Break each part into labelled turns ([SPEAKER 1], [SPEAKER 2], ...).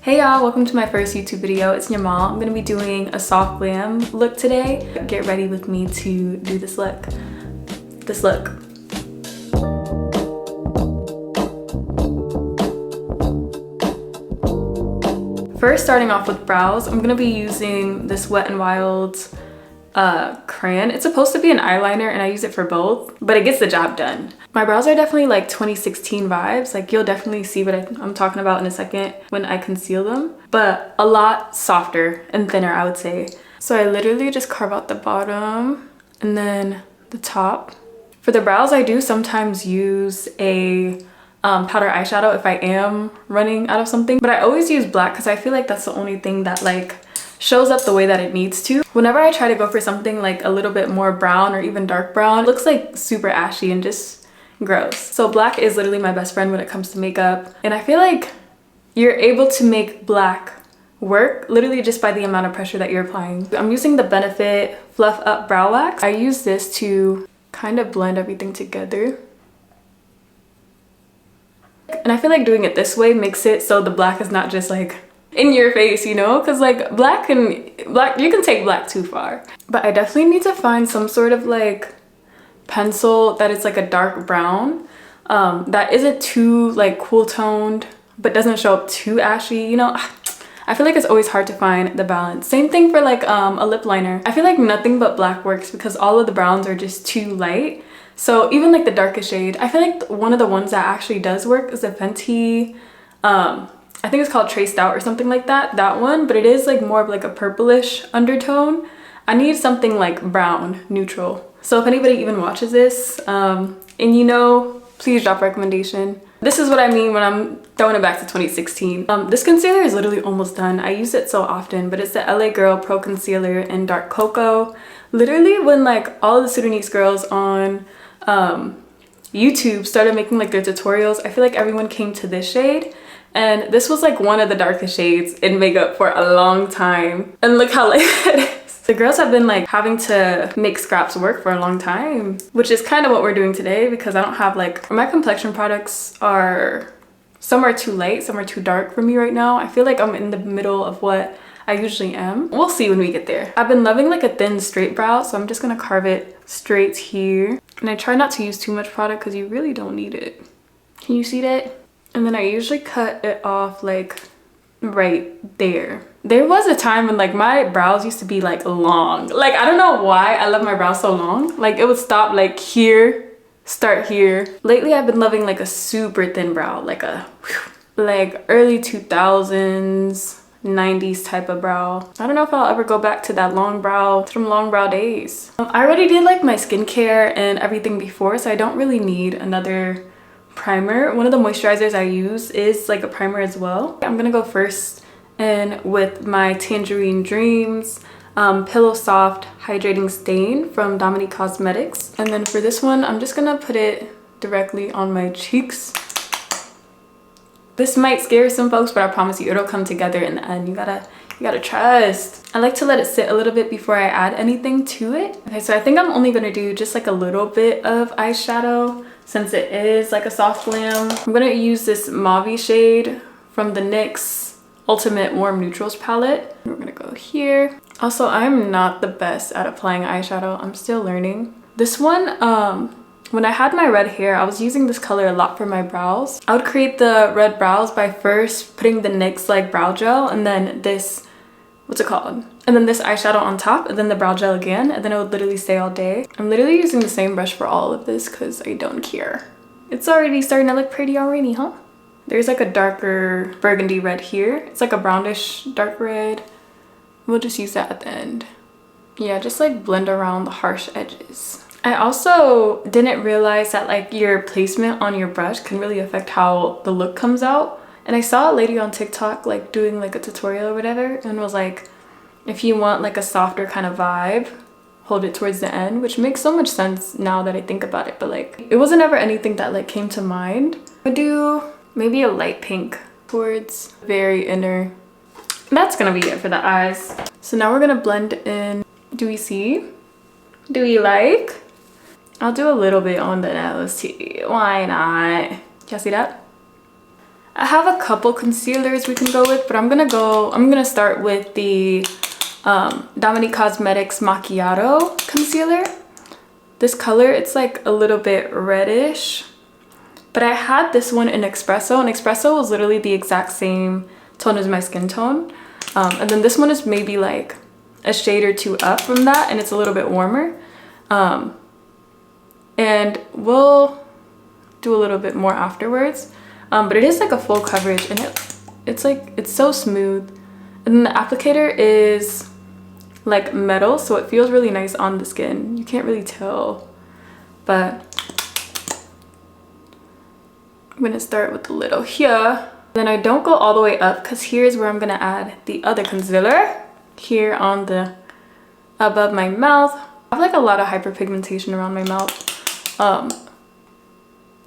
[SPEAKER 1] Hey y'all, welcome to my first YouTube video. It's Nyamal. I'm gonna be doing a soft glam look today. Get ready with me to do this look. First, starting off with brows, I'm gonna be using this Wet n Wild crayon. It's supposed to be an eyeliner and I use it for both, but it gets the job done. My brows are definitely like 2016 vibes. Like you'll definitely see what I'm talking about in a second when I conceal them, but a lot softer and thinner, I would say. So I literally just carve out the bottom and then the top. For the brows, I do sometimes use a powder eyeshadow if I am running out of something, but I always use black because I feel like that's the only thing that like shows up the way that it needs to. Whenever I try to go for something like a little bit more brown or even dark brown, it looks like super ashy and just gross. So black is literally my best friend when it comes to makeup, and I feel like you're able to make black work literally just by the amount of pressure that you're applying. I'm using the Benefit Fluff Up Brow Wax. I use this to kind of blend everything together. And I feel like doing it this way makes it so the black is not just like in your face, you know, because like black you can take black too far. But I definitely need to find some sort of like pencil that is like a dark brown that isn't too like cool toned but doesn't show up too ashy, you know. I feel like it's always hard to find the balance. Same thing for like a lip liner. I feel like nothing but black works because all of the browns are just too light. So even like the darkest shade, I feel like one of the ones that actually does work is the Fenty I think it's called Traced Out or something like that, that one, but it is like more of like a purplish undertone. I need something like brown, neutral. So if anybody even watches this and you know, please drop a recommendation. This is what I mean when I'm throwing it back to 2016. This concealer is literally almost done. I use it so often, but it's the LA Girl Pro Concealer in Dark Cocoa. Literally when like all the Sudanese girls on YouTube started making like their tutorials, I feel like everyone came to this shade. And this was like one of the darkest shades in makeup for a long time. And look how light it is. The girls have been like having to make scraps work for a long time, which is kind of what we're doing today because I don't have like, my complexion products are, some are too light, some are too dark for me right now. I feel like I'm in the middle of what I usually am. We'll see when we get there. I've been loving like a thin straight brow, so I'm just gonna carve it straight here. And I try not to use too much product because you really don't need it. Can you see that? And then I usually cut it off like right there. There was a time when like my brows used to be like long. Like I don't know why I love my brows so long. Like it would stop like here, start here. Lately I've been loving like a super thin brow, like a like early 2000s, 90s type of brow. I don't know if I'll ever go back to that long brow from long brow days. I already did like my skincare and everything before, so I don't really need another primer. One of the moisturizers I use is like a primer as well. I'm gonna go first in with my Tangerine Dreams Pillow Soft Hydrating Stain from Dominique Cosmetics. And then for this one, I'm just gonna put it directly on my cheeks. This might scare some folks, but I promise you it'll come together in the end. You gotta trust. I like to let it sit a little bit before I add anything to it. Okay, so I think I'm only gonna do just like a little bit of eyeshadow since it is like a soft glam. I'm gonna use this mauve shade from the NYX Ultimate Warm Neutrals palette. We're gonna go here. Also, I'm not the best at applying eyeshadow. I'm still learning. This one, when I had my red hair, I was using this color a lot for my brows. I would create the red brows by first putting the NYX like brow gel and then this, what's it called? And then this eyeshadow on top and then the brow gel again, and then it would literally stay all day. I'm literally using the same brush for all of this because I don't care. It's already starting to look pretty already, huh? There's like a darker burgundy red here. It's like a brownish dark red. We'll just use that at the end. Yeah, just like blend around the harsh edges. I also didn't realize that like your placement on your brush can really affect how the look comes out. And I saw a lady on TikTok like doing like a tutorial or whatever and was like, if you want like a softer kind of vibe, hold it towards the end, which makes so much sense now that I think about it. But like it wasn't ever anything that like came to mind. I do maybe a light pink towards very inner. That's gonna be it for the eyes. So now we're gonna blend in. Do we see? Do we like? I'll do a little bit on the nose too. Why not? Y'all see that? I have a couple concealers we can go with, but I'm gonna start with the Dominique Cosmetics Macchiato concealer. This color, it's like a little bit reddish, but I had this one in Espresso, and Espresso was literally the exact same tone as my skin tone. And then this one is maybe like a shade or two up from that, and it's a little bit warmer. And we'll do a little bit more afterwards. But it is like a full coverage, and it's so smooth. And then the applicator is like metal, so it feels really nice on the skin. You can't really tell, but I'm gonna start with the little here. Then I don't go all the way up, because here's where I'm gonna add the other concealer here on the above my mouth. I have like a lot of hyperpigmentation around my mouth,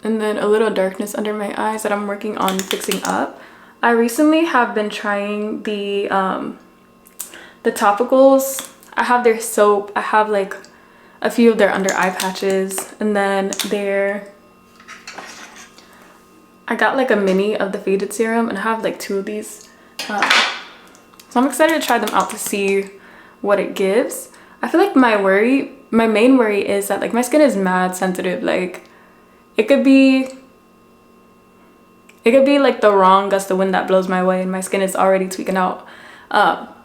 [SPEAKER 1] and then a little darkness under my eyes that I'm working on fixing up. I recently have been trying the topicals. I have their soap, I have like a few of their under eye patches, and then I got like a mini of the faded serum, and I have like 2 of these. So I'm excited to try them out to see what it gives. I feel like my main worry is that like my skin is mad sensitive. Like it could be like the wrong gust of wind that blows my way and my skin is already tweaking out.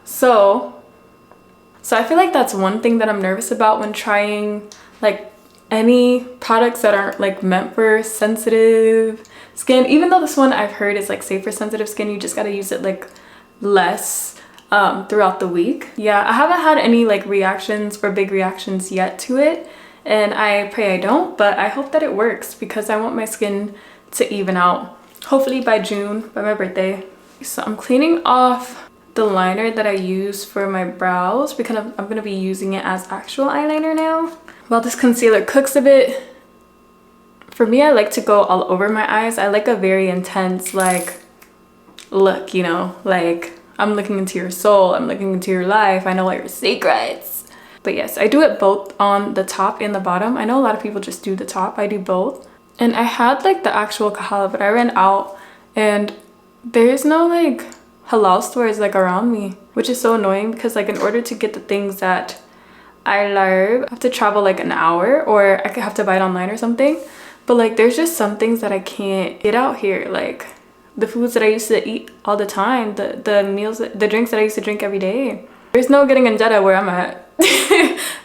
[SPEAKER 1] So I feel like that's one thing that I'm nervous about when trying like any products that aren't like meant for sensitive skin. Even though this one I've heard is like safe for sensitive skin, you just gotta use it like less throughout the week. Yeah, I haven't had any like reactions or big reactions yet to it, and I pray I don't, but I hope that it works because I want my skin to even out. Hopefully by June, by my birthday. So I'm cleaning off the liner that I use for my brows because I'm gonna be using it as actual eyeliner now. While this concealer cooks a bit, for me, I like to go all over my eyes. I like a very intense like look, you know, like I'm looking into your soul, I'm looking into your life, I know all your secrets. But yes, I do it both on the top and the bottom. I know a lot of people just do the top, I do both. And I had like the actual kahala, but I ran out and there's no like halal stores like around me, which is so annoying because like in order to get the things that I love, I have to travel like an hour, or I could have to buy it online or something. But like there's just some things that I can't get out here, like the foods that I used to eat all the time, the meals, the drinks that I used to drink every day. There's no getting injera where I'm at.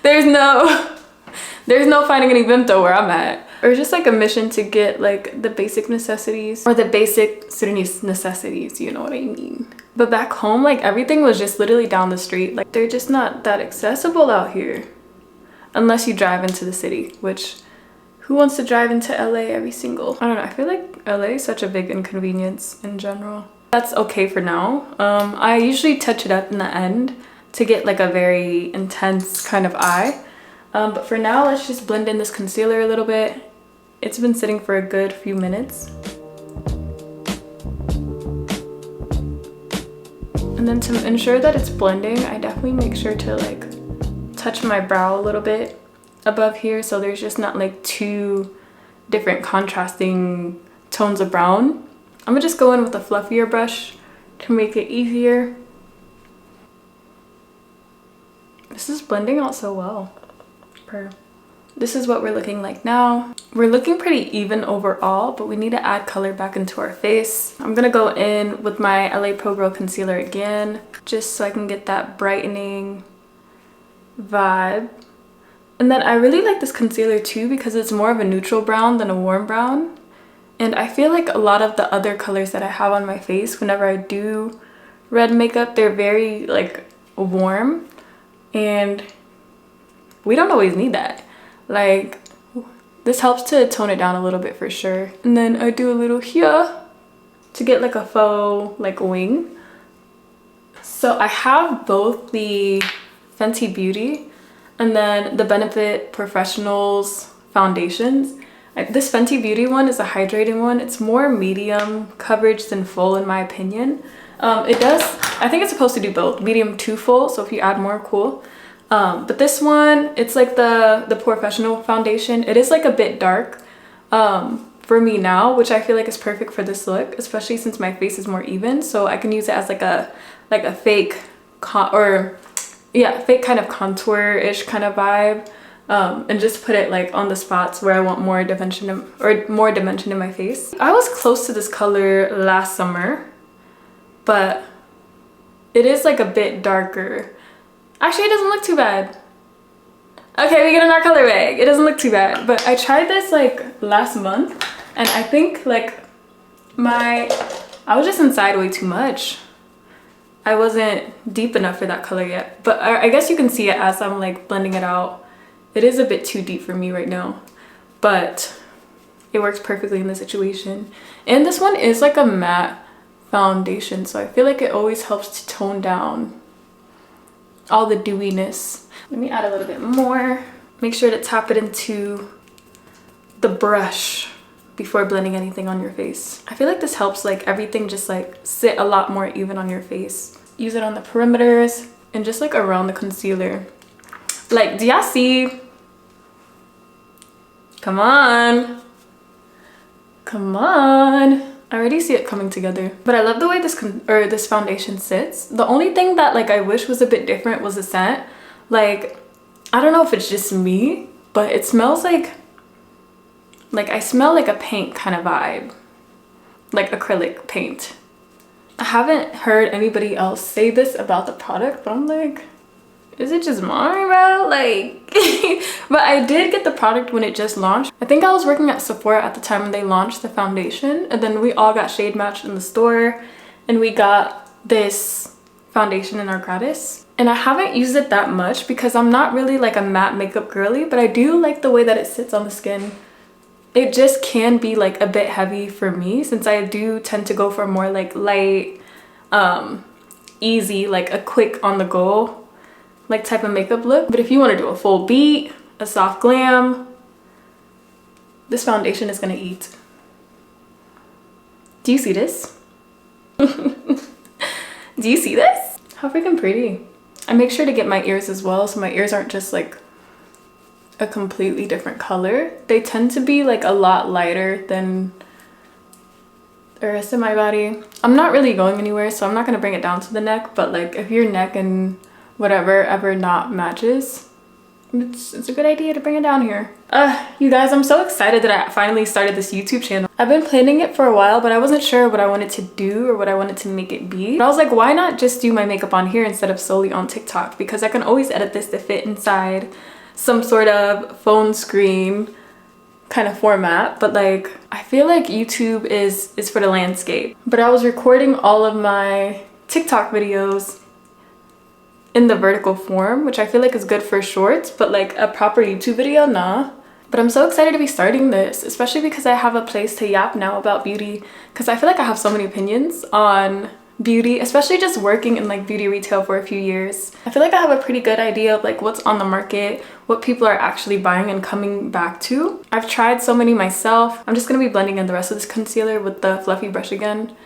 [SPEAKER 1] there's no finding any vimto where I'm at. Or just like a mission to get like the basic necessities, or the basic Sudanese necessities, you know what I mean. But back home, like everything was just literally down the street. Like they're just not that accessible out here unless you drive into the city, which who wants to drive into LA I don't know, I feel like LA is such a big inconvenience in general. That's okay for now. I usually touch it up in the end to get like a very intense kind of eye. But for now, let's just blend in this concealer a little bit. It's been sitting for a good few minutes. And then to ensure that it's blending, I definitely make sure to like touch my brow a little bit above here, so there's just not like 2 different contrasting tones of brown. I'm gonna just go in with a fluffier brush to make it easier. This is blending out so well. This is what we're looking like now. We're looking pretty even overall, but we need to add color back into our face. I'm gonna go in with my LA Pro Girl concealer again, just so I can get that brightening vibe. And then I really like this concealer too because it's more of a neutral brown than a warm brown. And I feel like a lot of the other colors that I have on my face whenever I do red makeup, they're very like warm, and we don't always need that. Like this helps to tone it down a little bit for sure. And then I do a little here to get like a faux like wing. So I have both the Fenty Beauty and then the Benefit Porefessional's foundations. This Fenty Beauty one is a hydrating one. It's more medium coverage than full in my opinion. I think it's supposed to do both, medium to full, so if you add more, cool. But this one, it's like the Porefessional foundation. It is like a bit dark, for me now, which I feel like is perfect for this look, especially since my face is more even. So I can use it as like a fake fake kind of contour-ish kind of vibe, and just put it like on the spots where I want more dimension in my face. I was close to this color last summer, but it is like a bit darker. Actually, it doesn't look too bad. Okay, we get in our color bag. It doesn't look too bad, but I tried this like last month, and I think like I was just inside way too much. I wasn't deep enough for that color yet, but I guess you can see it as I'm like blending it out. It is a bit too deep for me right now, but it works perfectly in this situation. And this one is like a matte foundation, so I feel like it always helps to tone down all the dewiness. Let me add a little bit more. Make sure to tap it into the brush before blending anything on your face. I feel like this helps like everything just like sit a lot more even on your face. Use it on the perimeters and just like around the concealer. Like, do y'all see? Come on. Come on. I already see it coming together. But I love the way this foundation sits. The only thing that like I wish was a bit different was the scent. Like, I don't know if it's just me, but it smells like I smell like a paint kind of vibe, like acrylic paint. I haven't heard anybody else say this about the product, but I'm like, is it just mine, bro? Like, but I did get the product when it just launched. I think I was working at Sephora at the time when they launched the foundation, and then we all got shade matched in the store, and we got this foundation in our gratis. And I haven't used it that much because I'm not really like a matte makeup girly, but I do like the way that it sits on the skin. It just can be like a bit heavy for me since I do tend to go for more like light, easy, like a quick on the go like type of makeup look. But if you want to do a full beat, a soft glam, this foundation is gonna eat. Do you see this? Do you see this? How freaking pretty. I make sure to get my ears as well, so my ears aren't just like a completely different color. They tend to be like a lot lighter than the rest of my body. I'm not really going anywhere, so I'm not gonna bring it down to the neck, but like if your neck and whatever ever not matches, it's a good idea to bring it down here. You guys, I'm so excited that I finally started this YouTube channel. I've been planning it for a while, but I wasn't sure what I wanted to do or what I wanted to make it be. But I was like, why not just do my makeup on here instead of solely on TikTok? Because I can always edit this to fit inside some sort of phone screen kind of format. But like, I feel like YouTube is for the landscape. But I was recording all of my TikTok videos in the vertical form, which I feel like is good for shorts, but like a proper YouTube video, nah. But I'm so excited to be starting this, especially because I have a place to yap now about beauty, because I feel like I have so many opinions on beauty, especially just working in like beauty retail for a few years. I feel like I have a pretty good idea of like what's on the market, what people are actually buying and coming back to. I've tried so many myself. I'm just gonna be blending in the rest of this concealer with the fluffy brush again.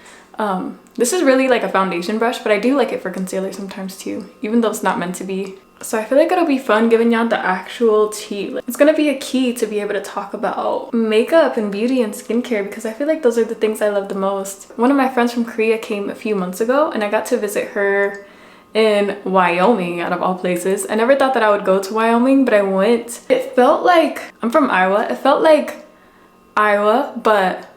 [SPEAKER 1] This is really like a foundation brush, but I do like it for concealer sometimes too, even though it's not meant to be. So I feel like it'll be fun giving y'all the actual tea. It's gonna be a key to be able to talk about makeup and beauty and skincare, because I feel like those are the things I love the most. One of my friends from Korea came a few months ago, and I got to visit her in Wyoming, out of all places. I never thought that I would go to Wyoming, but I went. It felt like, I'm from Iowa, it felt like Iowa, but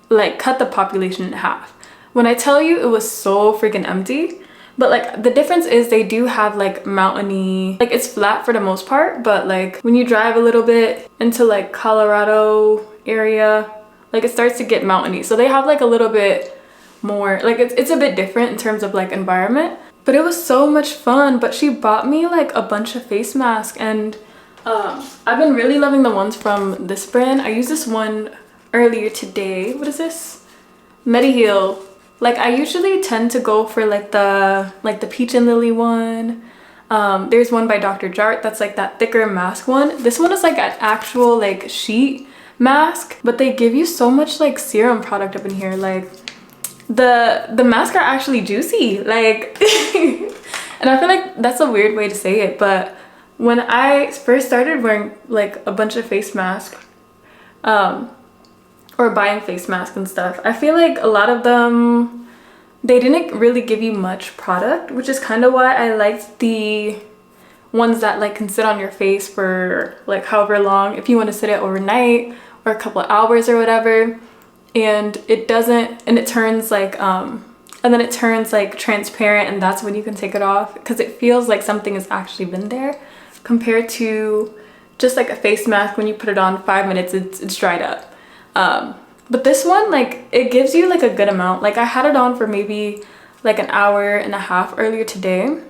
[SPEAKER 1] like cut the population in half. When I tell you, it was so freaking empty. But like the difference is they do have like mountainy, like it's flat for the most part, but like when you drive a little bit into like Colorado area, like it starts to get mountainy. So they have like a little bit more, like it's a bit different in terms of like environment. But it was so much fun. But she bought me like a bunch of face masks, and I've been really loving the ones from this brand. I used this one earlier today. What is this? Mediheal. Like I usually tend to go for like the peach and lily one. There's one by Dr. Jart that's like that thicker mask one. This one is like an actual like sheet mask, but they give you so much like serum product up in here. Like the masks are actually juicy, like and I feel like that's a weird way to say it, but when I first started wearing like a bunch of face masks, or buying face masks and stuff, I feel like a lot of them, they didn't really give you much product, which is kind of why I liked the ones that like can sit on your face for like however long, if you want to sit it overnight or a couple of hours or whatever. And it doesn't, and it turns like and then it turns like transparent, and that's when you can take it off, because it feels like something has actually been there, compared to just like a face mask. When you put it on 5 minutes, it's dried up. But this one, like, it gives you like a good amount. Like, I had it on for maybe like an hour and a half earlier today,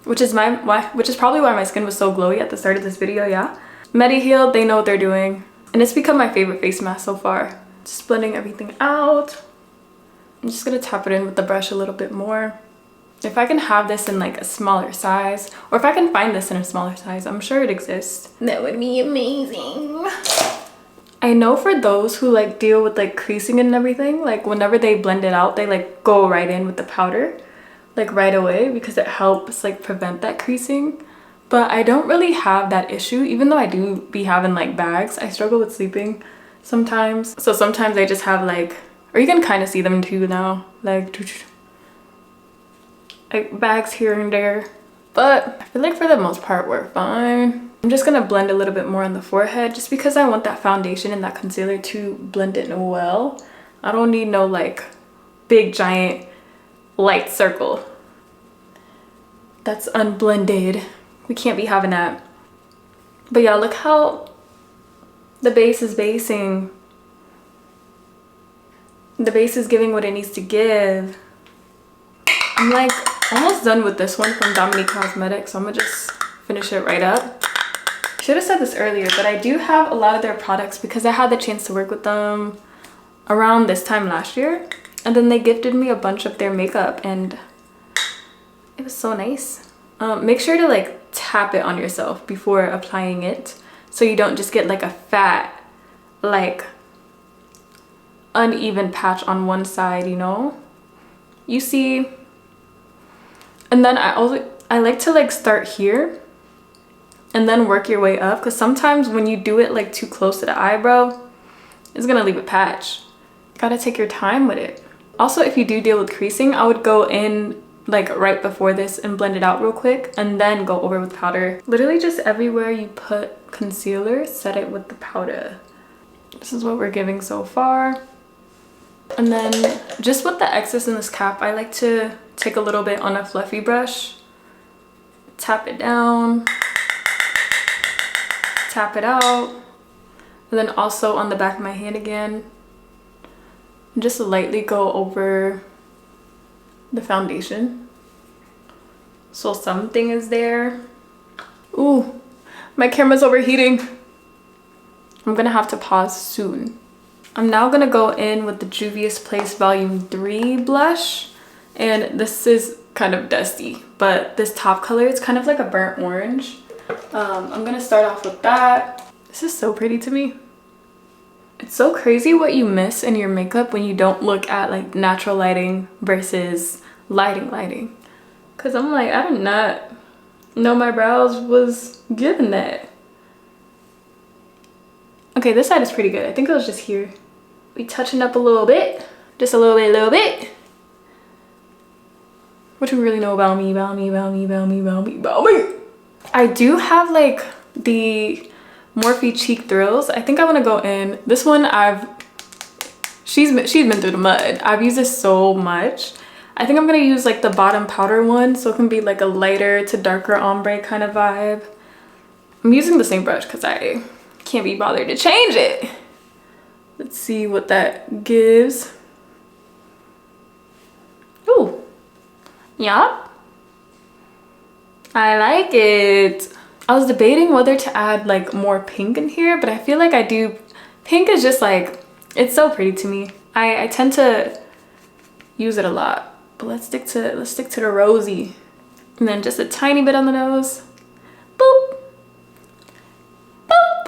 [SPEAKER 1] which is probably why my skin was so glowy at the start of this video. Yeah, Mediheal, they know what they're doing, and it's become my favorite face mask so far. Just blending everything out. I'm just gonna tap it in with the brush a little bit more. If I can have this in like a smaller size, or if I can find this in a smaller size, I'm sure it exists, that would be amazing. I know for those who like deal with like creasing and everything, like whenever they blend it out, they like go right in with the powder like right away, because it helps like prevent that creasing. But I don't really have that issue, even though I do be having like bags. I struggle with sleeping sometimes, so sometimes I just have like, or you can kind of see them too now, like bags here and there. But I feel like for the most part we're fine. I'm just gonna blend a little bit more on the forehead, just because I want that foundation and that concealer to blend in well. I don't need no like big giant light circle that's unblended. We can't be having that. But yeah, look how the base is basing. The base is giving what it needs to give. I'm like almost done with this one from Dominique Cosmetics, so I'm gonna just finish it right up. Should have said this earlier, but I do have a lot of their products because I had the chance to work with them around this time last year, and then they gifted me a bunch of their makeup, and it was so nice. Make sure to like tap it on yourself before applying it, so you don't just get like a fat, like uneven patch on one side, you know? You see? And then I like to like start here and then work your way up, because sometimes when you do it like too close to the eyebrow, it's gonna leave a patch. Gotta take your time with it. Also, if you do deal with creasing, I would go in like right before this and blend it out real quick, and then go over with powder. Literally just everywhere you put concealer, set it with the powder. This is what we're giving so far. And then just with the excess in this cap, I like to take a little bit on a fluffy brush, tap it down, tap it out, and then also on the back of my hand again, and just lightly go over the foundation so something is there. Ooh, my camera's overheating. I'm gonna have to pause soon. I'm now gonna go in with the Juvia's Place Volume 3 blush, and this is kind of dusty, but this top color, it's kind of like a burnt orange. I'm gonna start off with that. This is so pretty to me. It's so crazy what you miss in your makeup when you don't look at like natural lighting versus lighting. Cause I'm like, I did not know my brows was given that. Okay, this side is pretty good. I think it was just here. We touching up a little bit, just a little bit. What do you really know about me, about me? I do have like the Morphe Cheek Thrills. I think I want to go in. This one she's been through the mud. I've used this so much. I think I'm gonna use like the bottom powder one, so it can be like a lighter to darker ombre kind of vibe. I'm using the same brush because I can't be bothered to change it. Let's see what that gives. Ooh, yeah, I like it. I was debating whether to add like more pink in here, but I feel like I do. Pink is just like, it's so pretty to me. I tend to use it a lot, but let's stick to the rosy, and then just a tiny bit on the nose. Boop.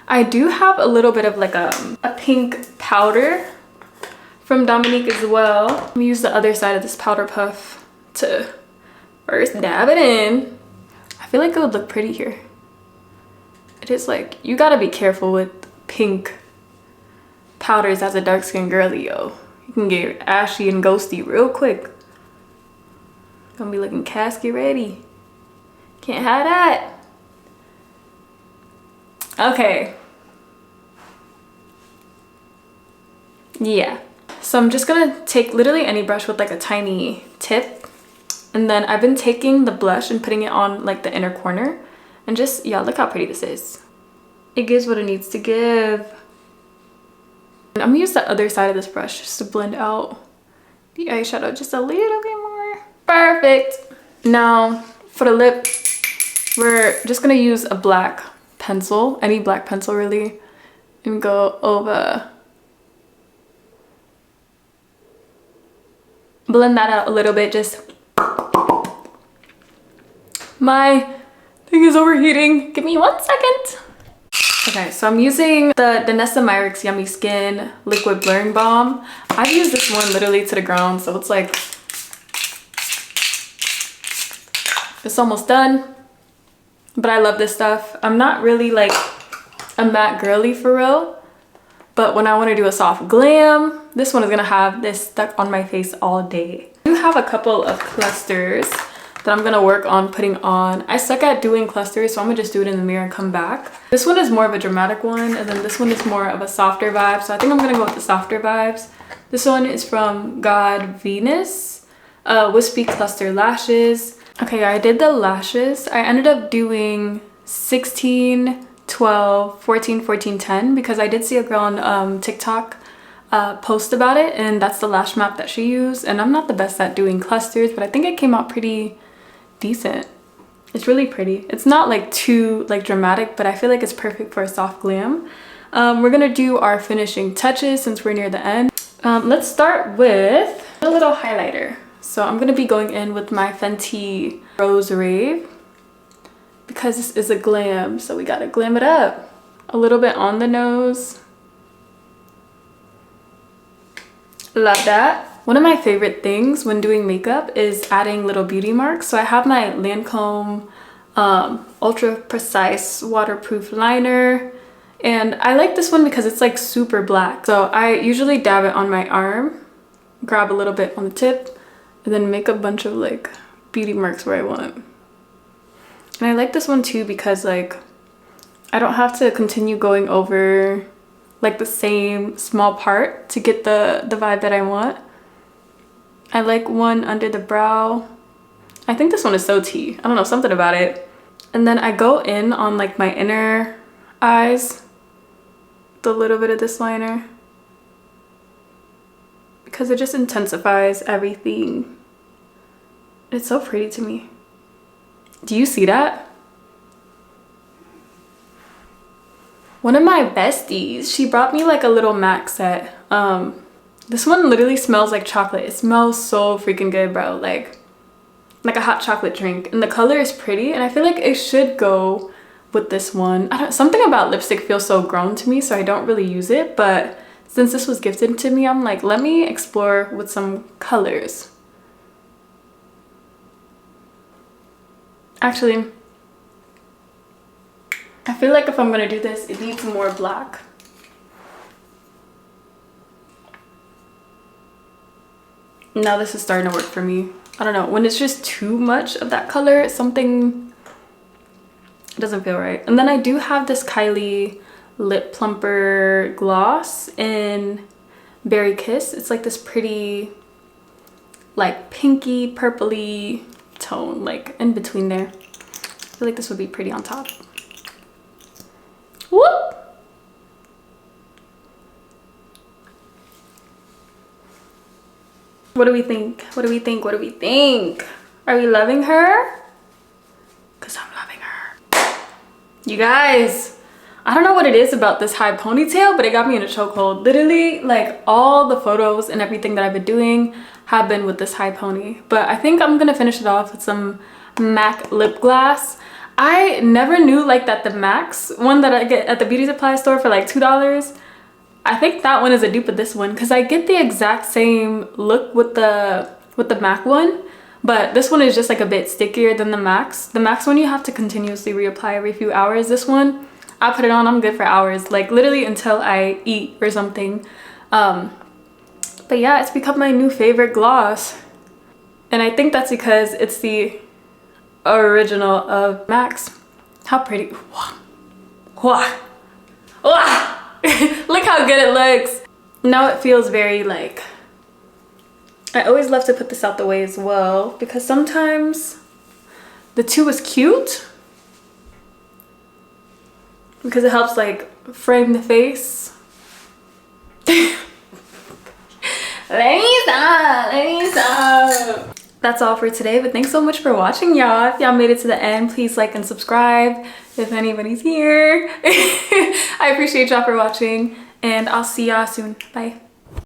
[SPEAKER 1] I do have a little bit of like a pink powder from Dominique as well. I'm gonna use the other side of this powder puff to first dab it in. I feel like it would look pretty here. It is like, you gotta be careful with pink powders as a dark skin girly, yo. You can get ashy and ghosty real quick. Gonna be looking casket ready. Can't have that. Okay. Yeah. So I'm just gonna take literally any brush with like a tiny tip. And then I've been taking the blush and putting it on like the inner corner. And just, yeah, look how pretty this is. It gives what it needs to give. And I'm gonna use the other side of this brush just to blend out the eyeshadow just a little bit more. Perfect. Now for the lip, we're just gonna use a black pencil, any black pencil really, and go over. Blend that out a little bit. Just my thing is overheating. Give me 1 second. Okay, so I'm using the Danessa Myricks Yummy Skin Liquid Blurring Balm. I've used this one literally to the ground, so it's like, it's almost done. But I love this stuff. I'm not really like a matte girly for real, but when I want to do a soft glam, this one is gonna have this stuck on my face all day. I do have a couple of clusters that I'm gonna work on putting on. I suck at doing clusters, so I'm gonna just do it in the mirror and come back. This one is more of a dramatic one, and then this one is more of a softer vibe, so I think I'm gonna go with the softer vibes. This one is from God Venus, Wispy Cluster Lashes. Okay, I did the lashes. I ended up doing 16, 12, 14, 14, 10 because I did see a girl on TikTok post about it, and that's the lash map that she used. And I'm not the best at doing clusters, but I think it came out pretty decent. It's really pretty. It's not like too like dramatic, but I feel like it's perfect for a soft glam. We're gonna do our finishing touches since we're near the end. Let's start with a little highlighter. So I'm gonna be going in with my Fenty Rose Rave because this is a glam, so we gotta glam it up. A little bit on the nose. Love that. One of my favorite things when doing makeup is adding little beauty marks. So I have my Lancome Ultra Precise Waterproof Liner. And I like this one because it's like super black. So I usually dab it on my arm, grab a little bit on the tip, and then make a bunch of like beauty marks where I want. And I like this one too because like I don't have to continue going over like the same small part to get the vibe that I want. I like one under the brow. I think this one is so tea. I don't know, something about it. And then I go in on like my inner eyes with a little bit of this liner because it just intensifies everything. It's so pretty to me. Do you see that? One of my besties, she brought me like a little MAC set. This one literally smells like chocolate. It smells so freaking good, bro. Like a hot chocolate drink. And the color is pretty, and I feel like it should go with this one. Something about lipstick feels so grown to me, so I don't really use it. But since this was gifted to me, I'm like, let me explore with some colors. Actually, I feel like if I'm gonna do this, it needs more black. Now this is starting to work for me. I don't know, when it's just too much of that color, something doesn't feel right. And then I do have this Kylie Lip Plumper gloss in Berry Kiss. It's like this pretty like pinky purpley tone, like in between there. I feel like this would be pretty on top. Whoop! What do we think? What do we think? What do we think? Are we loving her? Because I'm loving her. You guys, I don't know what it is about this high ponytail, but it got me in a chokehold. Literally, like all the photos and everything that I've been doing have been with this high pony. But I think I'm gonna finish it off with some MAC lip gloss. I never knew like that the MAC's one that I get at the beauty supply store for like $2. I think that one is a dupe of this one because I get the exact same look with the MAC one, but this one is just like a bit stickier than the MAC's. The MAC's one you have to continuously reapply every few hours. This one, I put it on, I'm good for hours, like literally until I eat or something. But yeah, it's become my new favorite gloss. And I think that's because it's the original of MAC's. How pretty. Look how good it looks. Now it feels very like, I always love to put this out the way as well because sometimes the two is cute because it helps like frame the face. Let me stop. That's all for today, but thanks so much for watching, y'all. If y'all made it to the end, please like and subscribe if anybody's here. I appreciate y'all for watching, and I'll see y'all soon. Bye.